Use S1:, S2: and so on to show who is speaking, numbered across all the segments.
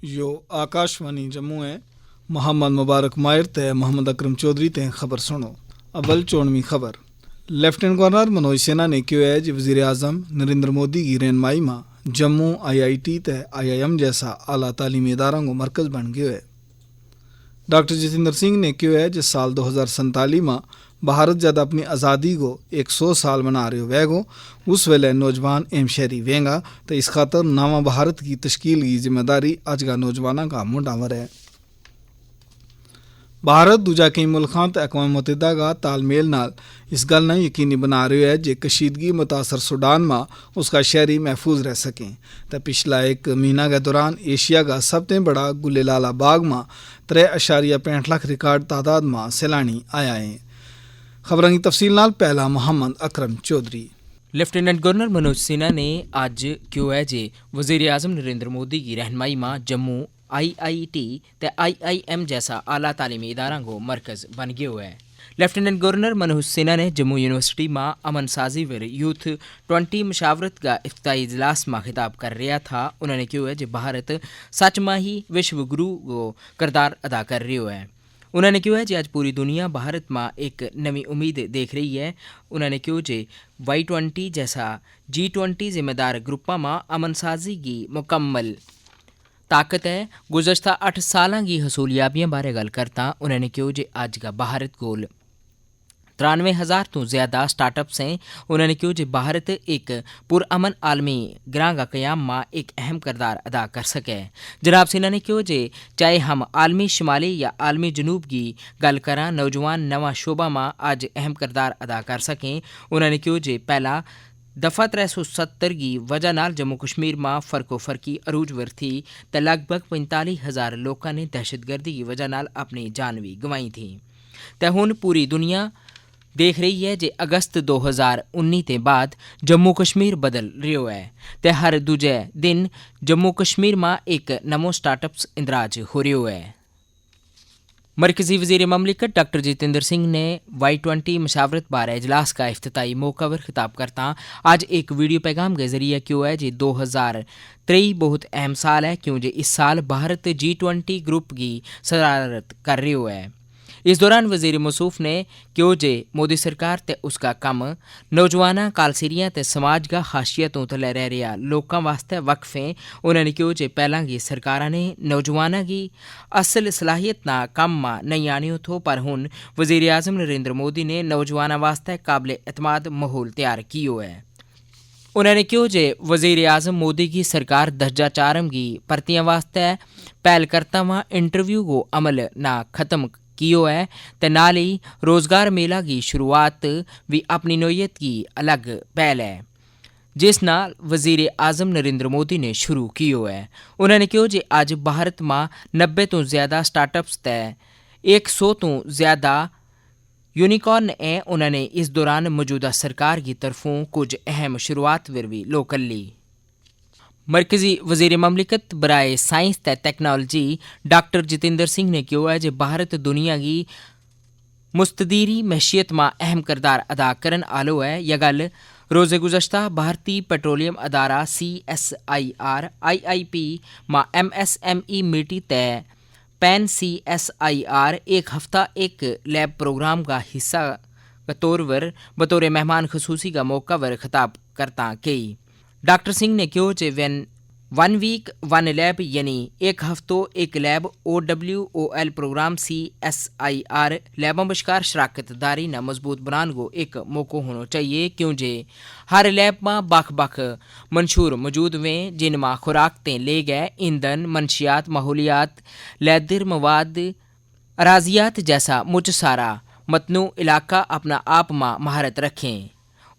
S1: यो आकाशवाणी जम्मू है। मोहम्मद मुबारक मायर ते मोहम्मद अकरम चौधरी ते खबर सुनो। अव्वल चौनवी खबर। लेफ्टिनेंट गवर्नर मनोज सिन्हा ने कहा है कि वज़ीर आज़म नरेंद्र मोदी की रहनुमाई में जम्मू IIT ते IIM जैसा आला तालीमी इदारों को मरकज़ बन गया है। डॉक्टर जितेंद्र सिंह ने कहा है कि साल 2047 में भारत जब अपनी आज़ादी को 100 साल मना रहे होगा उस वेले नौजवान एम शहरी वेंगा तो इस खातर नवा भारत की तश्कील की जिम्मेदारी अज का नौजवानों का मुंडावर है। भारत दूजा कई मुल्कों ते अक़वाम मुत्तहिदा का तालमेल नाल इस गल ने यकीनी बना रहा है कि कशीदगी मुतासर सूडान में उसका शहरी महफूज रह सकें। तो पिछला एक महीना के दौरान एशिया का सबसे बड़ा गुलेलाला बाग में 3.65 लाख रिकॉर्ड तादाद में सैलानी आया है। खबरों की तफसील नाल पहला मोहम्मद अकरम चौधरी।
S2: लेफ्टिनेंट गवर्नर मनोज सिन्हा ने अज कहा है कि वज़ीर आज़म नरेंद्र मोदी की रहनुमाई में जम्मू IIT ते IIM जैसा आला तालीमी इदारा को मरकज़ बन गया है। लेफ्टिनेंट गवर्नर मनोज सिन्हा ने जम्मू यूनिवर्सिटी में अमन साजी वर यूथ 20 मशावरत का इफ्ताई इजलास में खिताब कर रहा था। उन्होंने कहा है कि भारत सच में ही विश्व गुरु को किरदार अदा कर रहा है। उन्होंने कहा है कि आज पूरी दुनिया भारत में एक नवी उम्मीद देख रही है। उन्होंने कहा कि Y20 जैसा G20 जिम्मेदार ग्रुपों में अमन साजी की मुकम्मल ताकत है। गुज़श्ता 8 साल की हसूलियाबियां बारे गल करता उन्होंने कहा कि अज का भारत कोल 93,000 तो ज़्यादा स्टार्टअप्स हैं। उन्होंने कहा कि भारत एक पुरअमन आलमी ग्रां का क़याम में एक अहम किरदार अदा कर सके। जनाब सिन्हा ने कहा कि चाहे हम आलमी शुमाली या आलमी जनूब की गल करा नौजवान नवा शोबा में आज अहम किरदार अदा कर सकें। उन्होंने कहा कि पहला दफ़ा 370 की वजह नाल जम्मू कश्मीर में फ़र्की अरूज वर थी तो लगभग 45,000 लोगों ने दहशतगर्दी की वजह नाल अपनी जान भी गंवाई थी। तो हुण पूरी दुनिया देख रही है कि अगस्त 2019 के बाद जम्मू कश्मीर बदल रहा है तो हर दूजे दिन जम्मू कश्मीर में एक नमो स्टार्टअप्स इंदराज हो रहा है। मरकज़ी वज़ीर ममलिकत डॉक्टर जितेंद्र सिंह ने Y20 मशावरत बारे इजलास का इफ्तिताई मौका पर खिताब करता आज एक वीडियो पैगाम के जरिए क्यों है जी 2023 बहुत अहम साल है क्योंकि इस साल भारत G20 ग्रुप की सदारत कर रहा है। इस दौरान वज़ीर मौसूफ ने कहा कि मोदी सरकार ते उसका कम नौजवाना कालसिरियां ते समाज का हाशियतों तले रह रहा लोगों वास्ते वक्फ है। उन्होंने कहा कि पहला की सरकारां ने नौजवाना की असल सलाहियत ना कम में नहीं आनी थो पर हुण वज़ीर आज़म नरेंद्र मोदी ने नौजवाना वास्ते काबिल एतमाद माहौल तैयार किया है। उन्होंने कहा कि वज़ीर आज़म मोदी की सरकार दर्जा 4 की भर्तियों वास्ते पहल करता हुआ इंटरव्यू को अमल ना खत्म कियो है तो नाल ही रोज़गार मेला की शुरुआत भी अपनी नोयत की अलग पहल है जिस नाल वज़ीर आज़म नरेंद्र मोदी ने शुरू कियो है। उन्होंने कहा कि आज भारत में 90 तो ज़्यादा स्टार्टअप्स तय 100 तो ज़्यादा यूनिकॉर्न हैं। उन्होंने इस दौरान मौजूदा सरकार की तरफों कुछ अहम शुरुआत वर भी लोकल ली। मरकज़ी वज़ीर ममलिकत बराए साइंस ते टेक्नोलॉजी डॉक्टर जितेंद्र सिंह ने कहा है कि भारत दुनिया की मुस्तदीरी मैशियत में अहम किरदार अदा करन आलो है। यह गल रोज़े गुज़श्ता भारतीय पेट्रोलियम अदारा CSIR IIP में MSME मीटी तय पैन CSIR एक हफ्ता एक लैब प्रोग्राम का हिस्सा के तौर पर बतौर मेहमान खसूसी का मौका पर खिताब करता कही। डॉक्टर सिंह ने कहा कि वन वीक वन लैब यानी एक हफ्तों एक लैब OWOL प्रोग्राम CSIR लैबों बशकार शराकतदारी न मजबूत बनाने को एक मौका होना चाहिए क्योंकि हर लैब में बख बख मंशूर मौजूद हैं जिनमें खुराकतें ले गए ईंधन मनशियात माहौलियात लैदर मवाद अराजियात जैसा मुझ सारा मतनू इलाका अपना आप में महारत रखें।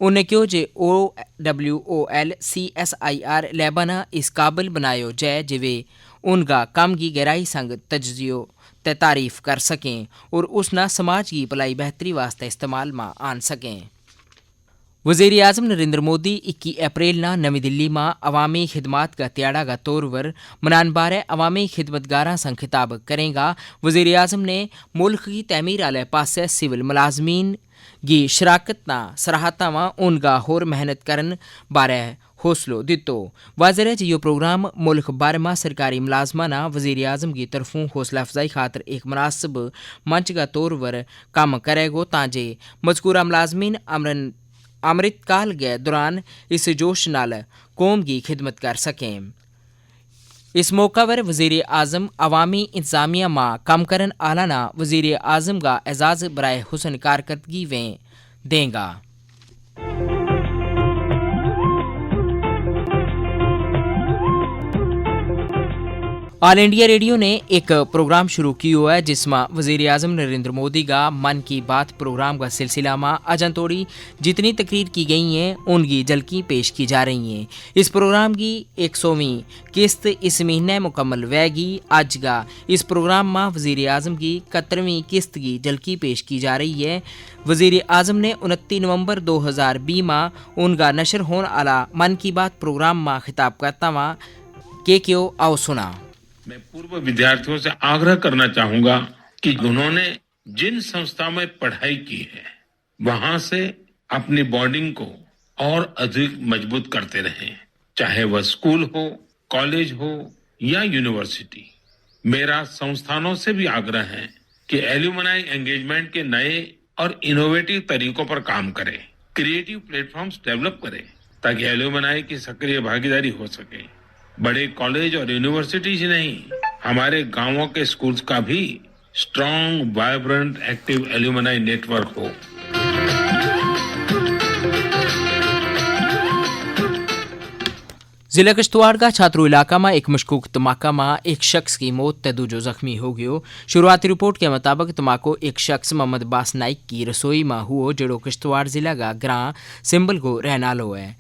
S2: उन्हें कहा कि OWOL CSIR लैबना इस काबिल बनायो जाए जिवे उनका काम की गहराई संग तजियो ते तारीफ कर सकें और उसना समाज की भलाई बेहतरी वास्ते इस्तेमाल में आन सकें। वज़ीर आज़म नरेंद्र मोदी 21 अप्रैल ना नवी दिल्ली में अवामी खिदमात का त्याड़ा का तौर पर मनान बारे अवामी खिदमतगारां संग खिताब करेगा। वज़ीर आज़म ने मुल्क की तमीर आले पासे सिविल मुलाजमीन की शराकत ना सराहता वा उनका होर मेहनत करन बारे हौसलो दितो। वाज़ह है जो प्रोग्राम मुल्क भर में सरकारी मुलाजमाना वज़ीर आज़म की तरफों हौसला अफजाई खातर एक मुनासिब मंच का तौर पर काम करेगो ताजे मजकूरा मुलाजमीन अमृतकाल के दौरान इस जोश नाल कौम की खिदमत कर सकें। इस मौका पर वज़ीर आज़म अवामी इंतजामिया मां कम करन आलाना वज़ीर आज़म का एजाज़ बराए हुसन कारकर्दगी में देंगा। ऑल इंडिया रेडियो ने एक प्रोग्राम शुरू किया है जिसमें वज़ीर आज़म नरेंद्र मोदी का मन की बात प्रोग्राम का सिलसिला में अजन तोड़ी जितनी तकरीर की गई हैं उनकी झलकी पेश की जा रही हैं। इस प्रोग्राम की 100वीं किस्त इस महीने मुकम्मल होगी। आज का इस प्रोग्राम में वज़ीर आज़म की 71वीं किस्त की झलकी पेश की जा रही है। वज़ीर आज़म ने 29 नवंबर 2020 में उनका नशर होने वाला मन की बात प्रोग्राम में खिताब करता हुआ क्यों आओ सुना।
S3: मैं पूर्व विद्यार्थियों से आग्रह करना चाहूंगा कि उन्होंने जिन संस्थाओं में पढ़ाई की है वहां से अपनी बॉन्डिंग को और अधिक मजबूत करते रहें, चाहे वह स्कूल हो, कॉलेज हो या यूनिवर्सिटी। मेरा संस्थानों से भी आग्रह है कि एल्यूमनाई एंगेजमेंट के नए और इनोवेटिव तरीकों पर काम करें, क्रिएटिव प्लेटफॉर्म्स डेवलप करें ताकि एल्यूमनाई की सक्रिय भागीदारी हो सके। बड़े कॉलेज और यूनिवर्सिटीज नहीं, हमारे गांवों के स्कूल्स का भी strong, vibrant, active alumni network हो।
S2: जिला किश्तवाड़ का छात्रों इलाका में एक मशकूक धमाका में एक शख्स की मौत ते दूजो जख्मी हो गयो। शुरुआती रिपोर्ट के मुताबिक धमाको एक शख्स मोहम्मद बास नाइक की रसोई में हुआ जो किश्तवाड़ जिला का ग्रां सिंबल को रहनालो है।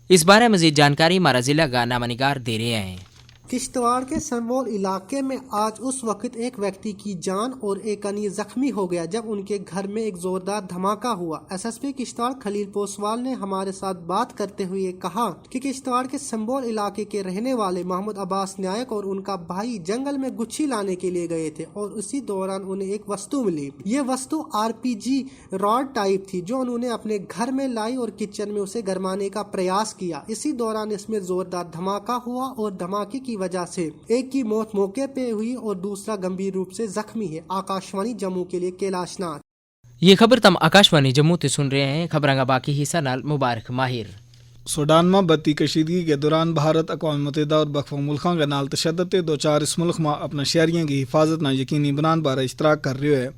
S2: इस बारे मजीद जानकारी हमारा जिला का नामनिगार दे रहे हैं।
S4: किश्तवाड़ के संबोल इलाके में आज उस वक्त एक व्यक्ति की जान और एक अन्य जख्मी हो गया जब उनके घर में एक जोरदार धमाका हुआ। एसएसपी किश्तवाड़ खलील पोसवाल ने हमारे साथ बात करते हुए कहा कि किश्तवाड़ के संबोल इलाके के रहने वाले मोहम्मद अब्बास नायक और उनका भाई जंगल में गुच्छी लाने के लिए गए थे और उसी दौरान उन्हें एक वस्तु मिली। ये वस्तु RPG रॉड टाइप थी जो उन्होंने अपने घर में लाई और किचन में उसे गरमाने का प्रयास किया। इसी दौरान इसमें जोरदार धमाका हुआ और धमाके की वजह से एक की मौत मौके पे हुई और दूसरा गंभीर रूप से जख्मी है। आकाशवाणी जम्मू के लिए कैलाश नाथ।
S2: ये खबर तम आकाशवाणी जम्मू से सुन रहे हैं। खबरों का बाकी हिस्सा नाल मुबारक माहिर।
S1: सूडान में बत्ती कशीदगी के दौरान भारत अक़वाम मुत्तहिदा और बखवा मुल्कों के नाल तशद्दुद दो चार इस मुल्क में अपने शहरियों की हिफाजत ना यकीनी बनाने बारे इश्तराक कर रहे है।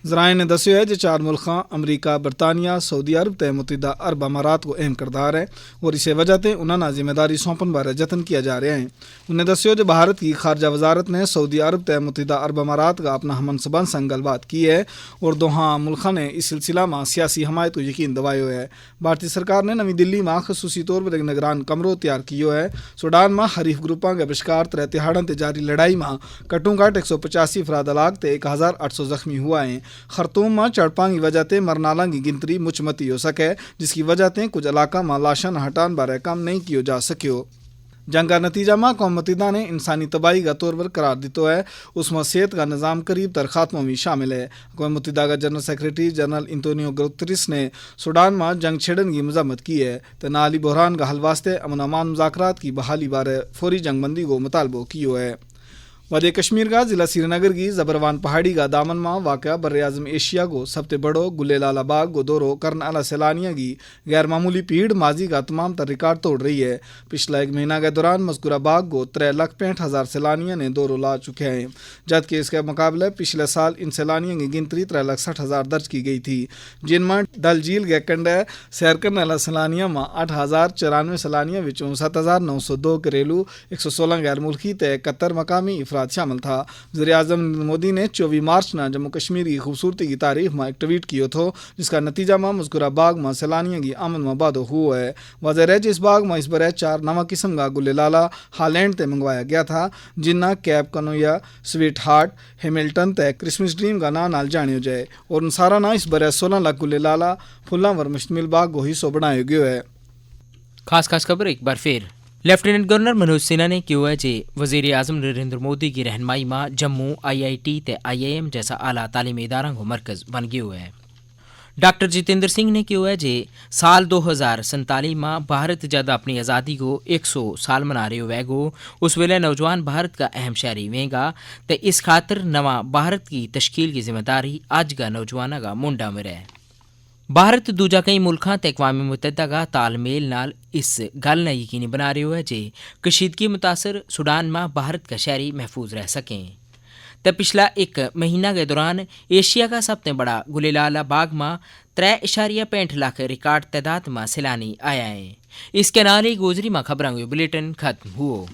S1: ज़राए ने दस्यो है जो चार मुल्क अमरीका, बरतानिया, सऊदी अरब ते मुत्तहिदा अरब अमारात को अहम किरदार है और इसे वजह से उन्होंने जिम्मेदारी सौंपन बारे जतन किया जा रहे हैं। उन्हें दस्यो जो भारत की खारजा वजारत ने सऊदी अरब ते मुत्तहिदा अरब अमारात का अपना हमनसबन संग गलबात की है और दोहां मुल्क ने इस सिलसिला में सियासी हमायत को यकीन दवायो है। भारतीय सरकार ने नवी दिल्ली में खसूसी तौर पर एक निगरान कमरो तैयार किया है। सूडान में हरीफ ग्रुपों के बशकार 3 तिहाड़न ते जारी लड़ाई में कटों घट 185 अफराद हलाक ते 1800 जख्मी हुआ है। खरतूम में चढ़पां की वजह से मरनाला की गिनती मुचमती हो सके जिसकी वजह से कुछ इलाका में लाशन हटान बारे काम नहीं किया जा सको। जंग का नतीजा में कौम मुत्तहिदा ने इंसानी तबाही का तौर पर करार दितो है। उसमें सेहत का निज़ाम करीब तर खात्मा भी शामिल है। कौम मुत्तहिदा का general secretary general Antonio Guterres ने सूडान में जंग छेड़न की मजम्मत की है तो नाली बहरान का हल वास्ते अमन अमान मुज़ाकरात की बहाली बारे फौरी जंगबंदी को मुतालबो किया है। वादी कश्मीर का जिला श्रीनगर की जबरवान पहाड़ी का दामन में वाक़ बर आज़म एशिया को सबसे बड़ो गुलेलाला बाग को दौरो करने वाला सैलानियों की गैर मामूली भीड़ माजी का तमाम तर रिकॉर्ड तोड़ रही है। पिछला एक महीना के दौरान मज़कूरा बाग को 3,65,000 सैलानियों ने दौरो ला चुके हैं जबकि इसके मुकाबले पिछले साल इन सैलानियों की गिनती 3,60,000 दर्ज की गई थी जिनमें डल झील के कंडे सैर करने वाला सैलानियों में 8,094 सैलानियों विचों 7,902 घरेलू 116 गैर मुल्की ते 71 मकामी शामिल था। वज़ीर आज़म मोदी ने 24 मार्च न जम्मू कश्मीर की खूबसूरती की तारीफ में एक ट्वीट किया था जिसका नतीजा में मज़कूरा बाग में सैलानियों की आमद में वाधो हुआ है। वजह है इस बाग में इस बरे 4 नवा किस्म का गुलेलाला हालैंड से मंगवाया गया था जिन्ना कैप कनोया, स्वीट हार्ट, हैमिल्टन ते क्रिसमस ड्रीम का नाम नाल जानियो जाए और उन सारा ना इस बरे 16 लाख गुलेलाला फुल्ला वर मुश्तमिल बाग को हिस्सों बनाया गया है।
S2: खास खबर एक बार फिर लेफ्टिनेंट गवर्नर मनोज सिन्हा ने किया है वज़ीर आज़म नरेंद्र मोदी की रहनुमाई में जम्मू IIT ते IIM जैसा आला तालीमी इदारा को मरकज़ बन गया है। डॉक्टर जितेंद्र सिंह ने कहा है जे साल 2047 में भारत जब अपनी आज़ादी को 100 साल मना रहे होवेगो उस वेले नौजवान भारत का अहम शहरी वेगा तो इस खातर नवा भारत की तश्कील की जिम्मेदारी आज का नौजवानों का मुंडा में रहे। भारत दूजा कई मुल्कां ते अक़वाम मुत्तहिदा का तालमेल नाल इस गल ने यकीनी बना रहे है जे कशीदगी मुतासर सूडान में भारत का शहरी महफूज रह सकें। तो पिछला एक महीना के दौरान एशिया का सबसे बड़ा गुलेलाला बाग में 3.65 लाख रिकॉर्ड तादाद में सैलानी आया है। इसके नाल ही गोजरी में खबरों बुलेटिन खत्म हुआ।